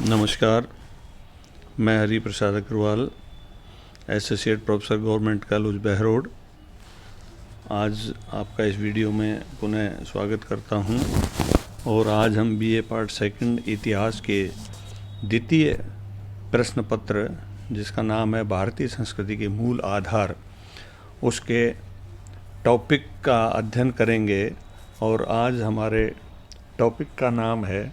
नमस्कार। मैं Hari Prasad Agarwal, associate professor government college Behror. आज आपका इस वीडियो में पुनः स्वागत करता हूं। और आज हम बीए पार्ट सेकंड इतिहास के द्वितीय प्रश्न पत्र, जिसका नाम है भारतीय संस्कृति के मूल आधार, उसके टॉपिक का अध्ययन करेंगे। और आज हमारे टॉपिक का नाम है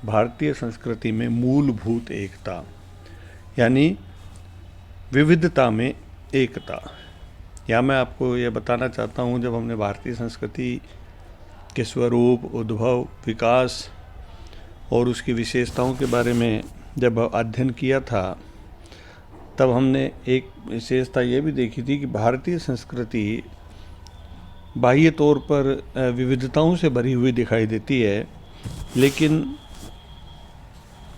भारतीय संस्कृति में मूलभूत एकता, यानी विविधता में एकता। या मैं आपको ये बताना चाहता हूँ, जब हमने भारतीय संस्कृति के स्वरूप, उद्भव, विकास और उसकी विशेषताओं के बारे में जब अध्ययन किया था, तब हमने एक विशेषता ये भी देखी थी कि भारतीय संस्कृति बाह्य तौर पर विविधताओं से भरी हुई दिखाई देती है, लेकिन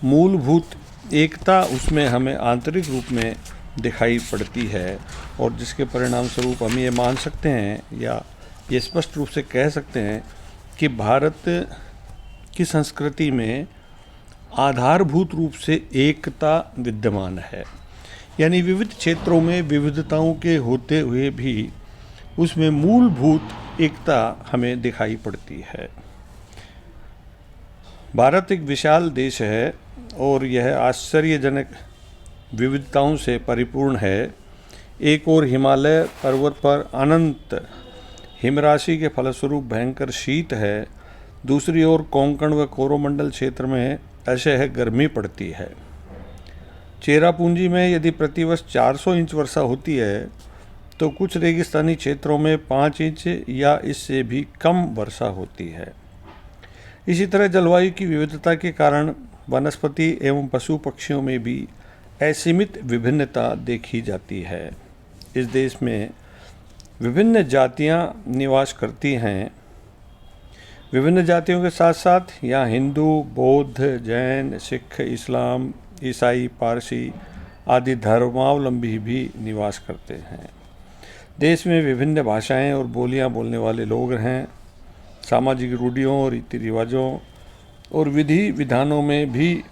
मूलभूत एकता उसमें हमें आंतरिक रूप में दिखाई पड़ती है। और जिसके परिणाम स्वरूप हम ये मान सकते हैं या ये स्पष्ट रूप से कह सकते हैं कि भारत की संस्कृति में आधारभूत रूप से एकता विद्यमान है। यानी विविध क्षेत्रों में विविधताओं के होते हुए भी उसमें मूलभूत एकता हमें दिखाई पड़ती है। भारत एक विशाल देश है और यह आश्चर्यजनक विविधताओं से परिपूर्ण है। एक ओर हिमालय पर्वत पर अनंत हिमराशि के फलस्वरूप भयंकर शीत है, दूसरी ओर कोंकण व कोरोमंडल क्षेत्र में असह्य गर्मी पड़ती है। चेरापूंजी में यदि प्रतिवर्ष 400 इंच वर्षा होती है, तो कुछ रेगिस्तानी क्षेत्रों में 5 इंच या इससे भी कम वर्षा होती है। इसी तरह जलवायु की विविधता के कारण वनस्पति एवं पशु पक्षियों में भी असीमित विभिन्नता देखी जाती है। इस देश में विभिन्न जातियां निवास करती हैं। विभिन्न जातियों के साथ साथ यहाँ हिंदू, बौद्ध, जैन, सिख, इस्लाम, ईसाई, पारसी आदि धर्मावलंबी भी निवास करते हैं। देश में विभिन्न भाषाएं और बोलियां बोलने वाले लोग हैं। सामाजिक रूढ़ियों, रीति रिवाजों और विधि विधानों में भी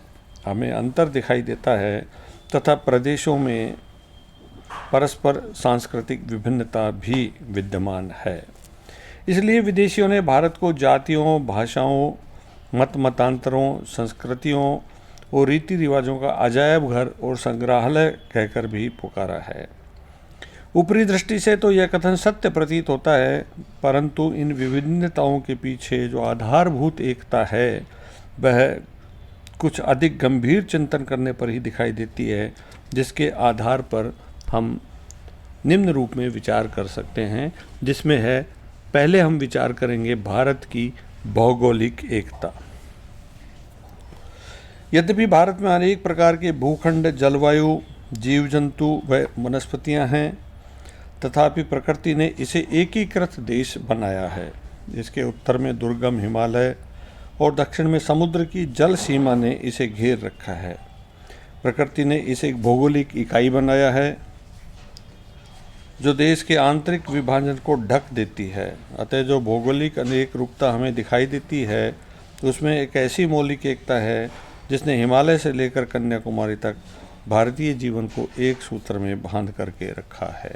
हमें अंतर दिखाई देता है तथा प्रदेशों में परस्पर सांस्कृतिक विभिन्नता भी विद्यमान है। इसलिए विदेशियों ने भारत को जातियों, भाषाओं, मतांतरों, संस्कृतियों और रीति रिवाजों का अजायब घर और संग्रहालय कहकर भी पुकारा है। ऊपरी दृष्टि से तो यह कथन सत्य प्रतीत होता है, परंतु इन विभिन्नताओं के पीछे जो आधारभूत एकता है, वह कुछ अधिक गंभीर चिंतन करने पर ही दिखाई देती है, जिसके आधार पर हम निम्न रूप में विचार कर सकते हैं। जिसमें है, पहले हम विचार करेंगे भारत की भौगोलिक एकता। यद्यपि भारत में अनेक प्रकार के भूखंड, जलवायु, जीव जंतु व वनस्पतियाँ हैं, तथापि प्रकृति ने इसे एकीकृत देश बनाया है। इसके उत्तर में दुर्गम हिमालय और दक्षिण में समुद्र की जल सीमा ने इसे घेर रखा है। प्रकृति ने इसे एक भौगोलिक इकाई बनाया है जो देश के आंतरिक विभाजन को ढक देती है। अतः जो भौगोलिक अनेक रूपता हमें दिखाई देती है, उसमें एक ऐसी मौलिक एकता है जिसने हिमालय से लेकर कन्याकुमारी तक भारतीय जीवन को एक सूत्र में बांध करके रखा है।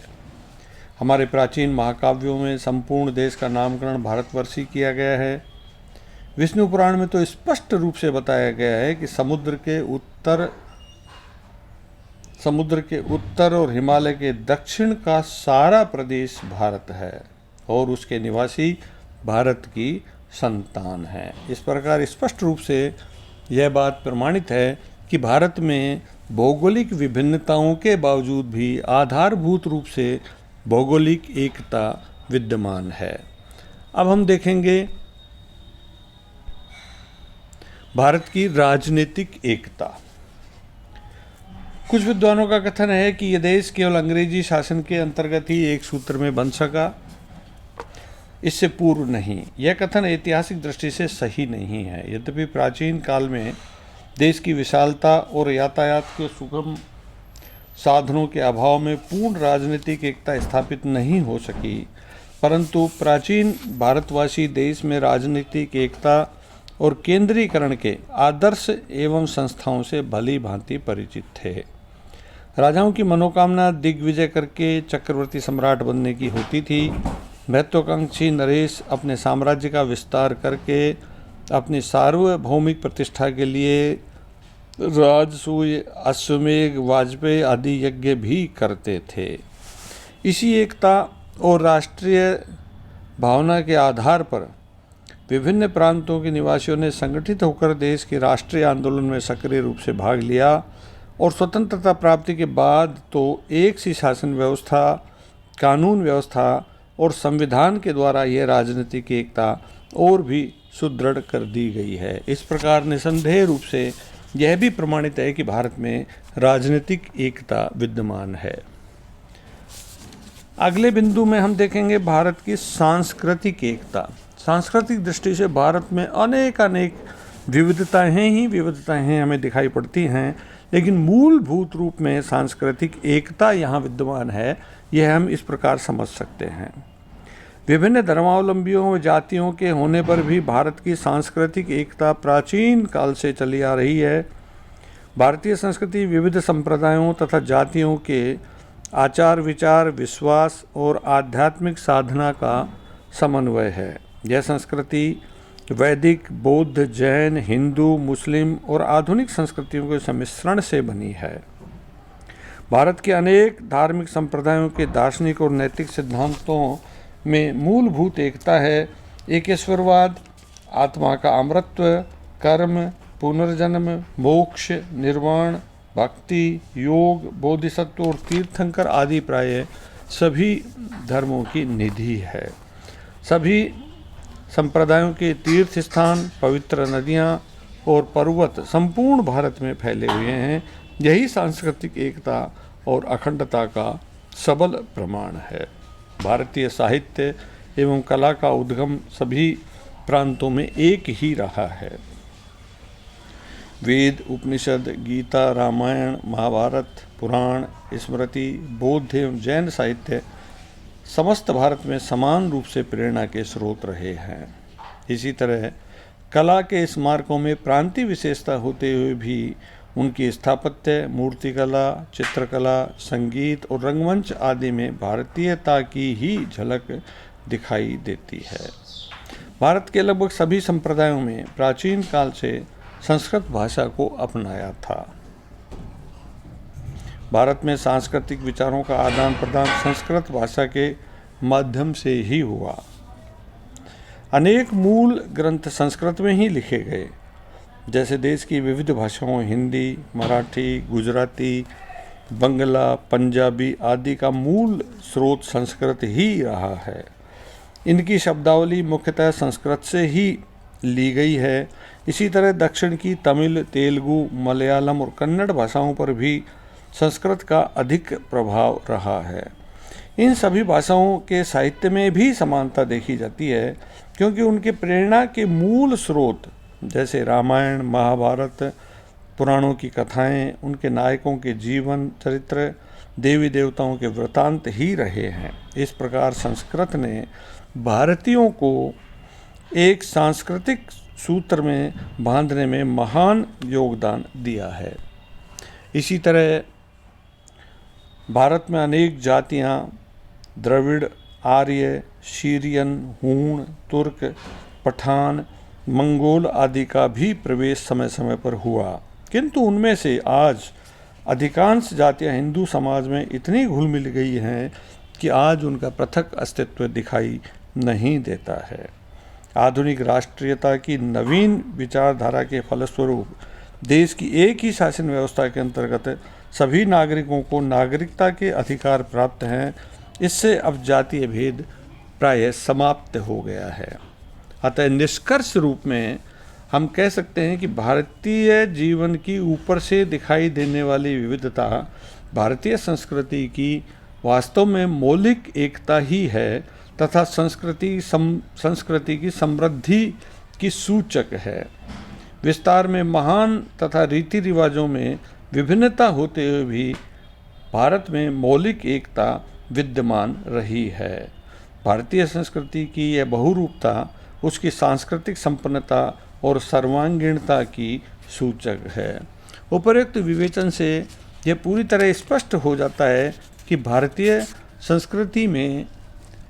हमारे प्राचीन महाकाव्यों में संपूर्ण देश का नामकरण भारतवर्ष ही किया गया है। विष्णु पुराण में तो स्पष्ट रूप से बताया गया है कि समुद्र के उत्तर और हिमालय के दक्षिण का सारा प्रदेश भारत है और उसके निवासी भारत की संतान हैं। इस प्रकार स्पष्ट रूप से यह बात प्रमाणित है कि भारत में भौगोलिक विभिन्नताओं के बावजूद भी आधारभूत रूप से भौगोलिक एकता विद्यमान है। अब हम देखेंगे भारत की राजनीतिक एकता। कुछ विद्वानों का कथन है कि यह देश केवल अंग्रेजी शासन के अंतर्गत ही एक सूत्र में बन सका, इससे पूर्व नहीं। यह कथन ऐतिहासिक दृष्टि से सही नहीं है। यद्यपि प्राचीन काल में देश की विशालता और यातायात के सुगम साधनों के अभाव में पूर्ण राजनीतिक एकता स्थापित नहीं हो सकी, परंतु प्राचीन भारतवासी देश में राजनीतिक एकता और केंद्रीकरण के आदर्श एवं संस्थाओं से भली भांति परिचित थे। राजाओं की मनोकामना दिग्विजय करके चक्रवर्ती सम्राट बनने की होती थी। महत्वाकांक्षी नरेश अपने साम्राज्य का विस्तार करके अपनी सार्वभौमिक प्रतिष्ठा के लिए राजसूय, अश्वमेध, वाजपेयी आदि यज्ञ भी करते थे। इसी एकता और राष्ट्रीय भावना के आधार पर विभिन्न प्रांतों के निवासियों ने संगठित होकर देश के राष्ट्रीय आंदोलन में सक्रिय रूप से भाग लिया और स्वतंत्रता प्राप्ति के बाद तो एक सी शासन व्यवस्था, कानून व्यवस्था और संविधान के द्वारा यह राजनीतिक एकता और भी सुदृढ़ कर दी गई है। इस प्रकार निसंदेह रूप से यह भी प्रमाणित है कि भारत में राजनीतिक एकता विद्यमान है। अगले बिंदु में हम देखेंगे भारत की सांस्कृतिक एकता। सांस्कृतिक दृष्टि से भारत में अनेक विविधताएं हमें दिखाई पड़ती हैं, लेकिन मूलभूत रूप में सांस्कृतिक एकता यहाँ विद्यमान है। यह हम इस प्रकार समझ सकते हैं। विभिन्न धर्मावलंबियों व जातियों के होने पर भी भारत की सांस्कृतिक एकता प्राचीन काल से चली आ रही है। भारतीय संस्कृति विविध संप्रदायों तथा जातियों के आचार विचार, विश्वास और आध्यात्मिक साधना का समन्वय है। यह संस्कृति वैदिक, बौद्ध, जैन, हिंदू, मुस्लिम और आधुनिक संस्कृतियों के सम्मिश्रण से बनी है। भारत के अनेक धार्मिक संप्रदायों के दार्शनिक और नैतिक सिद्धांतों में मूलभूत एकता है। एकेश्वरवाद, आत्मा का अमरत्व, कर्म, पुनर्जन्म, मोक्ष, निर्वाण, भक्ति, योग, बोधिसत्व और तीर्थंकर आदि प्राय सभी धर्मों की निधि है। सभी संप्रदायों के तीर्थ स्थान, पवित्र नदियाँ और पर्वत संपूर्ण भारत में फैले हुए हैं। यही सांस्कृतिक एकता और अखंडता का सबल प्रमाण है। भारतीय साहित्य एवं कला का उद्गम सभी प्रांतों में एक ही रहा है। वेद, उपनिषद, गीता, रामायण, महाभारत, पुराण, स्मृति, बौद्ध एवं जैन साहित्य समस्त भारत में समान रूप से प्रेरणा के स्रोत रहे हैं। इसी तरह कला के स्मारकों में प्रांतीय विशेषता होते हुए भी उनकी स्थापत्य, मूर्तिकला, चित्रकला, संगीत और रंगमंच आदि में भारतीयता की ही झलक दिखाई देती है। भारत के लगभग सभी संप्रदायों में प्राचीन काल से संस्कृत भाषा को अपनाया था। भारत में सांस्कृतिक विचारों का आदान प्रदान संस्कृत भाषा के माध्यम से ही हुआ। अनेक मूल ग्रंथ संस्कृत में ही लिखे गए, जैसे देश की विविध भाषाओं हिंदी, मराठी, गुजराती, बंगला, पंजाबी आदि का मूल स्रोत संस्कृत ही रहा है। इनकी शब्दावली मुख्यतः संस्कृत से ही ली गई है। इसी तरह दक्षिण की तमिल, तेलुगु, मलयालम और कन्नड़ भाषाओं पर भी संस्कृत का अधिक प्रभाव रहा है। इन सभी भाषाओं के साहित्य में भी समानता देखी जाती है, क्योंकि उनके प्रेरणा के मूल स्रोत जैसे रामायण, महाभारत, पुराणों की कथाएं, उनके नायकों के जीवन चरित्र, देवी देवताओं के वृतांत ही रहे हैं। इस प्रकार संस्कृत ने भारतीयों को एक सांस्कृतिक सूत्र में बांधने में महान योगदान दिया है। इसी तरह भारत में अनेक जातियां द्रविड़, आर्य, सीरियन, हूण, तुर्क, पठान, मंगोल आदि का भी प्रवेश समय समय पर हुआ, किंतु उनमें से आज अधिकांश जातियां हिंदू समाज में इतनी घुल मिल गई हैं कि आज उनका पृथक अस्तित्व दिखाई नहीं देता है। आधुनिक राष्ट्रीयता की नवीन विचारधारा के फलस्वरूप देश की एक ही शासन व्यवस्था के अंतर्गत सभी नागरिकों को नागरिकता के अधिकार प्राप्त हैं। इससे अब जातीय भेद प्रायः समाप्त हो गया है। अतः निष्कर्ष रूप में हम कह सकते हैं कि भारतीय जीवन की ऊपर से दिखाई देने वाली विविधता भारतीय संस्कृति की वास्तव में मौलिक एकता ही है तथा संस्कृति की समृद्धि की सूचक है। विस्तार में महान तथा रीति रिवाजों में विभिन्नता होते हुए भी भारत में मौलिक एकता विद्यमान रही है। भारतीय संस्कृति की यह बहुरूपता उसकी सांस्कृतिक संपन्नता और सर्वांगीणता की सूचक है। उपर्युक्त विवेचन से यह पूरी तरह स्पष्ट हो जाता है कि भारतीय संस्कृति में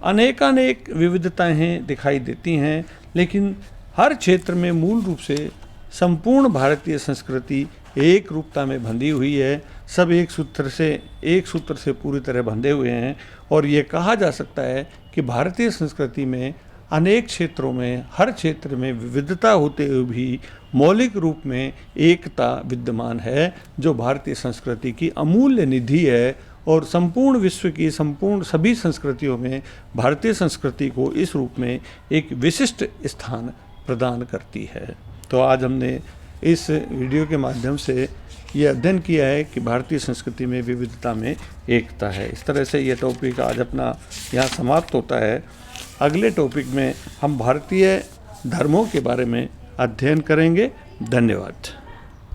अनेकानेक विविधताएं दिखाई देती हैं, लेकिन हर क्षेत्र में मूल रूप से संपूर्ण भारतीय संस्कृति एक रूपता में बंधी हुई है। सब एक सूत्र से पूरी तरह बंधे हुए हैं और ये कहा जा सकता है कि भारतीय संस्कृति में अनेक क्षेत्रों में, हर क्षेत्र में विविधता होते हुए भी मौलिक रूप में एकता विद्यमान है, जो भारतीय संस्कृति की अमूल्य निधि है और संपूर्ण विश्व की सभी संस्कृतियों में भारतीय संस्कृति को इस रूप में एक विशिष्ट स्थान प्रदान करती है। तो आज हमने इस वीडियो के माध्यम से ये अध्ययन किया है कि भारतीय संस्कृति में विविधता में एकता है। इस तरह से ये टॉपिक आज अपना यहाँ समाप्त होता है। अगले टॉपिक में हम भारतीय धर्मों के बारे में अध्ययन करेंगे। धन्यवाद।